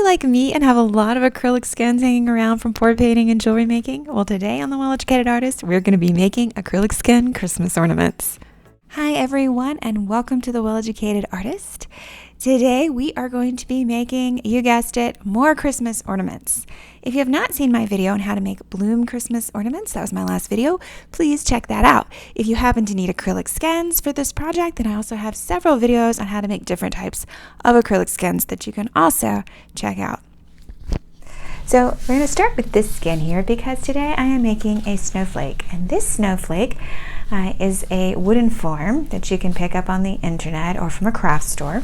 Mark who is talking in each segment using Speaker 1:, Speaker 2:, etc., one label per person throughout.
Speaker 1: you like me and have a lot of acrylic skins hanging around from pour painting and jewelry making? Well, today on The Well-Educated Artist, we're going to be making acrylic skin Christmas ornaments. Hi everyone, and welcome to The Well-Educated Artist. Today we are going to be making, you guessed it, more Christmas ornaments. If you have not seen my video on how to make bloom Christmas ornaments, that was my last video, please check that out. If you happen to need acrylic skins for this project, then I also have several videos on how to make different types of acrylic skins that you can also check out. So we're going to start with this skin here because today I am making a snowflake, and this snowflake is a wooden form that you can pick up on the internet or from a craft store.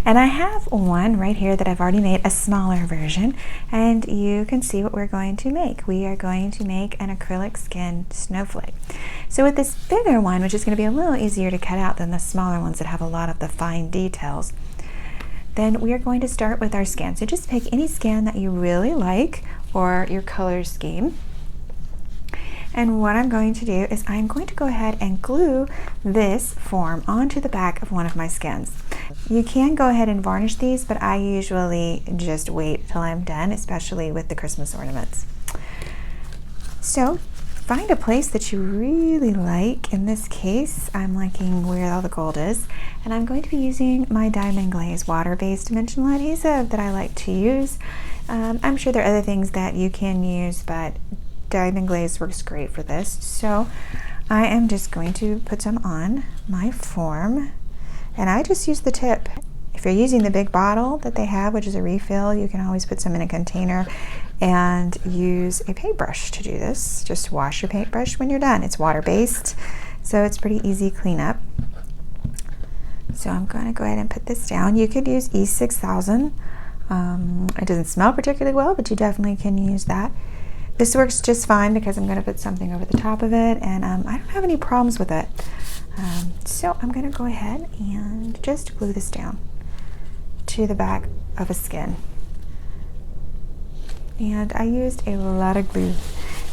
Speaker 1: And I have one right here that I've already made, a smaller version, and you can see what we're going to make. We are going to make an acrylic skin snowflake. So with this bigger one, which is going to be a little easier to cut out than the smaller ones that have a lot of the fine details, then we are going to start with our skin. So just pick any skin that you really like or your color scheme. And what I'm going to do is I'm going to go ahead and glue this form onto the back of one of my skins. You can go ahead and varnish these, but I usually just wait till I'm done, especially with the Christmas ornaments. So find a place that you really like. In this case, I'm liking where all the gold is, and I'm going to be using my Diamond Glaze water-based dimensional adhesive that I like to use. I'm sure there are other things that you can use, but Diamond Glaze works great for this. So I am just going to put some on my form, and I just use the tip. If you're using the big bottle that they have, which is a refill, you can always put some in a container and use a paintbrush to do this. Just wash your paintbrush when you're done. It's water-based, so it's pretty easy cleanup. So I'm going to go ahead and put this down. You could use E6000. It doesn't smell particularly well, but you definitely can use that. This works just fine because I'm going to put something over the top of it, and I don't have any problems with it. So I'm going to go ahead and just glue this down to the back of a skin. And I used a lot of glue.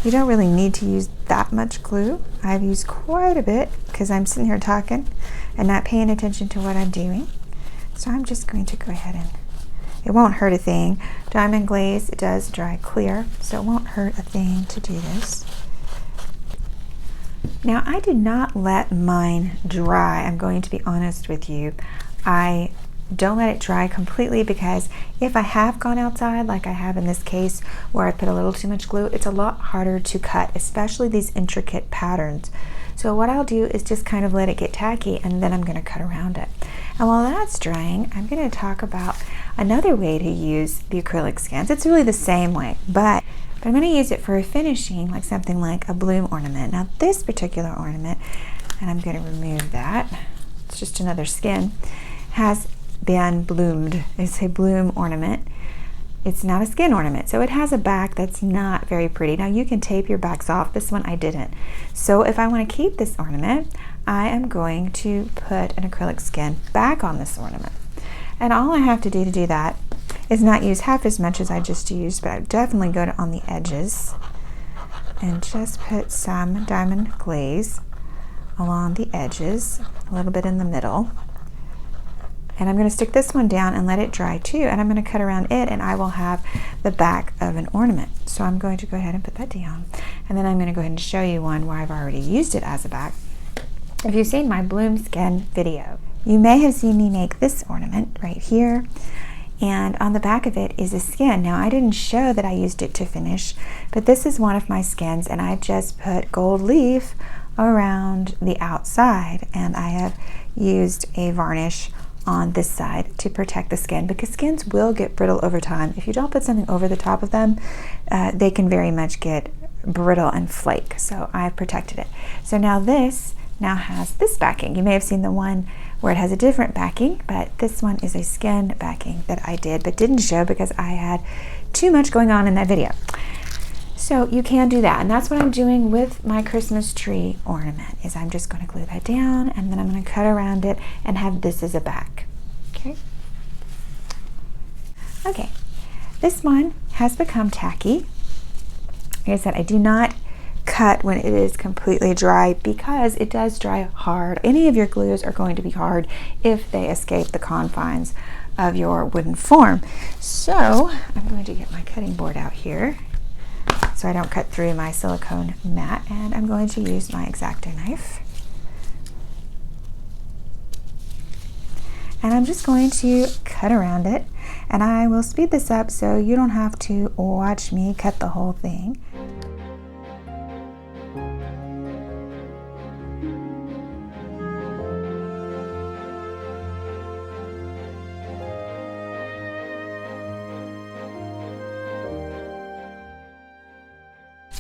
Speaker 1: You don't really need to use that much glue. I've used quite a bit because I'm sitting here talking and not paying attention to what I'm doing. So I'm just going to go ahead and it won't hurt a thing. Diamond Glaze, it does dry clear, so it won't hurt a thing to do this. Now, I did not let mine dry. I'm going to be honest with you. I don't let it dry completely because if I have gone outside, like I have in this case, where I put a little too much glue, it's a lot harder to cut, especially these intricate patterns. So what I'll do is just kind of let it get tacky, and then I'm going to cut around it. And while that's drying, I'm going to talk about another way to use the acrylic skins. It's really the same way, but I'm going to use it for a finishing, like something like a bloom ornament. Now this particular ornament, and I'm going to remove that, it's just another skin, has been bloomed. It's a bloom ornament. It's not a skin ornament, so it has a back that's not very pretty. Now you can tape your backs off. This one I didn't. So if I want to keep this ornament, I am going to put an acrylic skin back on this ornament. And all I have to do that is not use half as much as I just used, but I definitely go on the edges and just put some Diamond Glaze along the edges, a little bit in the middle. And I'm going to stick this one down and let it dry too, and I'm going to cut around it, and I will have the back of an ornament. So I'm going to go ahead and put that down, and then I'm going to go ahead and show you one where I've already used it as a back. If you've seen my bloom skin video, you may have seen me make this ornament right here, and on the back of it is a skin. Now I didn't show that I used it to finish, but this is one of my skins, and I just put gold leaf around the outside, and I have used a varnish on this side to protect the skin, because skins will get brittle over time. If you don't put something over the top of them, they can very much get brittle and flake. So I've protected it. So now this has this backing. You may have seen the one where it has a different backing, but this one is a skin backing that I did but didn't show because I had too much going on in that video. So you can do that, and that's what I'm doing with my Christmas tree ornament, is I'm just going to glue that down, and then I'm going to cut around it and have this as a back. Okay, this one has become tacky. Like I said, I do not cut when it is completely dry, because it does dry hard. Any of your glues are going to be hard if they escape the confines of your wooden form. So I'm going to get my cutting board out here so I don't cut through my silicone mat, and I'm going to use my X-Acto knife. And I'm just going to cut around it, and I will speed this up so you don't have to watch me cut the whole thing.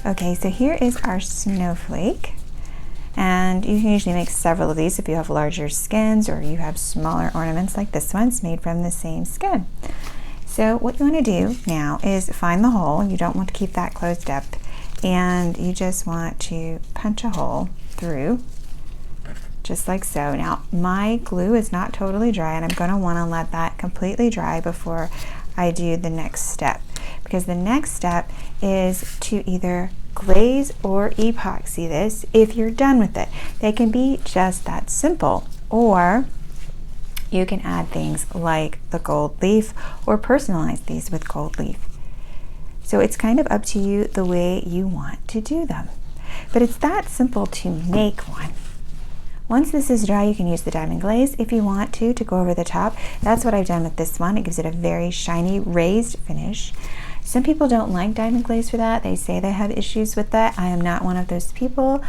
Speaker 1: Okay, so here is our snowflake. And you can usually make several of these if you have larger skins or you have smaller ornaments like this one's made from the same skin. So what you want to do now is find the hole. You don't want to keep that closed up, and you just want to punch a hole through just like so. Now my glue is not totally dry, and I'm going to want to let that completely dry before I do the next step, because the next step is to either glaze or epoxy this if you're done with it. They can be just that simple, or you can add things like the gold leaf or personalize these with gold leaf. So it's kind of up to you the way you want to do them, but it's that simple to make one. Once this is dry, you can use the diamond glaze if you want to go over the top. That's what I've done with this one. It gives it a very shiny raised finish. Some people don't like diamond glaze for that. They say they have issues with that. I am not one of those people.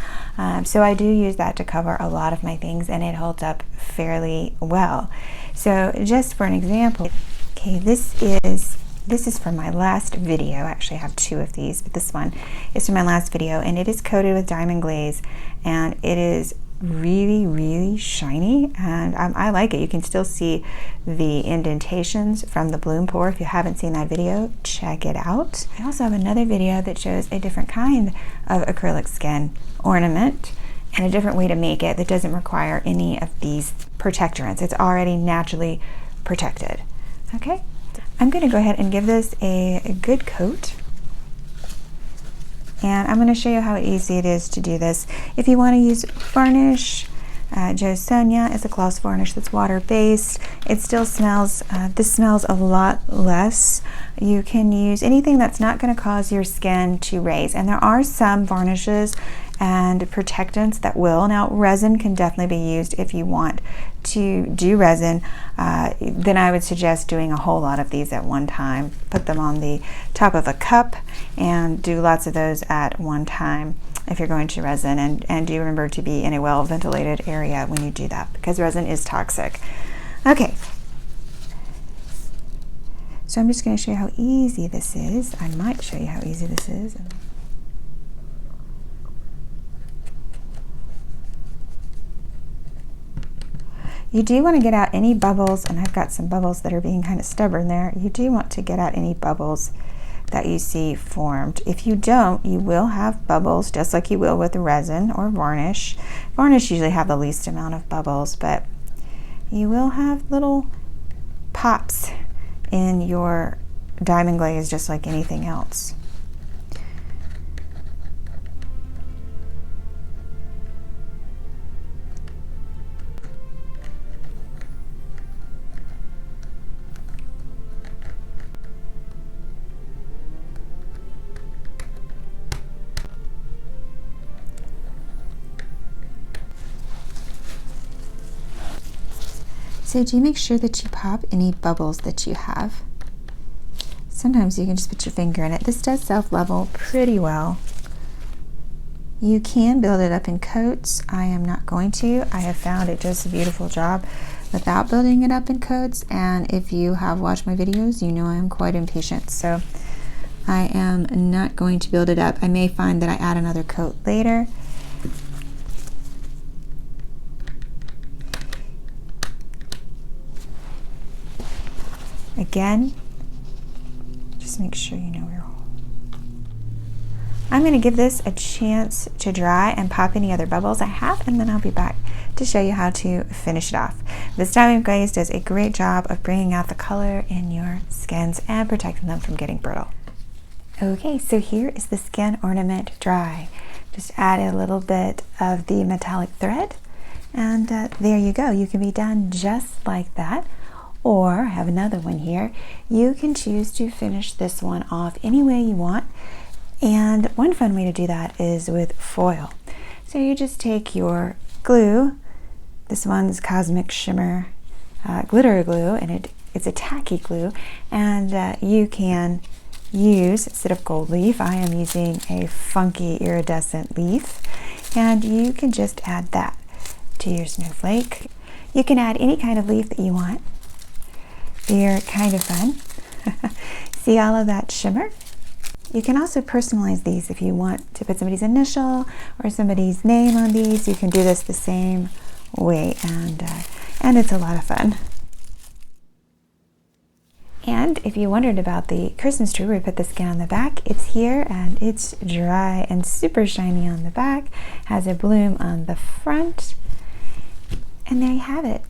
Speaker 1: So I do use that to cover a lot of my things, and it holds up fairly well. So just for an example, okay, this is from my last video. Actually, I have two of these, but this one is from my last video, and it is coated with diamond glaze, and it is really shiny, and I like it. You can still see the indentations from the bloom pour. If you haven't seen that video, check it out. I also have another video that shows a different kind of acrylic skin ornament and a different way to make it that doesn't require any of these protectorants. It's already naturally protected. Okay, I'm going to go ahead and give this a good coat. And I'm going to show you how easy it is to do this. If you want to use varnish, Jo Sonia is a gloss varnish that's water-based. It still smells, this smells a lot less. You can use anything that's not going to cause your skin to raise. And there are some varnishes and protectants that will. Now, resin can definitely be used if you want to do resin. Then I would suggest doing a whole lot of these at one time. Put them on the top of a cup and do lots of those at one time if you're going to resin. And do remember to be in a well-ventilated area when you do that, because resin is toxic. Okay. So I'm just going to show you how easy this is. I might show you how easy this is. You do want to get out any bubbles, and I've got some bubbles that are being kind of stubborn there. You do want to get out any bubbles that you see formed. If you don't, you will have bubbles just like you will with resin or varnish. Varnish usually have the least amount of bubbles, but you will have little pops in your diamond glaze just like anything else. So do make sure that you pop any bubbles that you have. Sometimes you can just put your finger in it. This does self-level pretty well. You can build it up in coats. I am not going to. I have found it does a beautiful job without building it up in coats, and if you have watched my videos, you know I am quite impatient, so I am not going to build it up. I may find that I add another coat later. Again, just make sure you know your hole. I'm going to give this a chance to dry and pop any other bubbles I have, and then I'll be back to show you how to finish it off. This diamond glaze does a great job of bringing out the color in your skins and protecting them from getting brittle. Okay, so here is the skin ornament dry. Just add a little bit of the metallic thread, and there you go. You can be done just like that. Or I have another one here. You can choose to finish this one off any way you want. And one fun way to do that is with foil. So you just take your glue. This one's Cosmic Shimmer glitter glue, and it's a tacky glue. And you can use, instead of gold leaf, I am using a funky iridescent leaf. And you can just add that to your snowflake. You can add any kind of leaf that you want. They're kind of fun. See all of that shimmer? You can also personalize these if you want to put somebody's initial or somebody's name on these. You can do this the same way, and it's a lot of fun. And if you wondered about the Christmas tree, we put the skin on the back. It's here, and it's dry and super shiny on the back. Has a bloom on the front, and there you have it.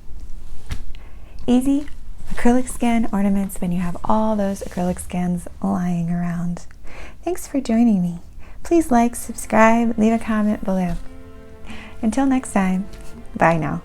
Speaker 1: Easy acrylic skin ornaments when you have all those acrylic skins lying around. Thanks for joining me. Please like, subscribe, leave a comment below. Until next time, bye now.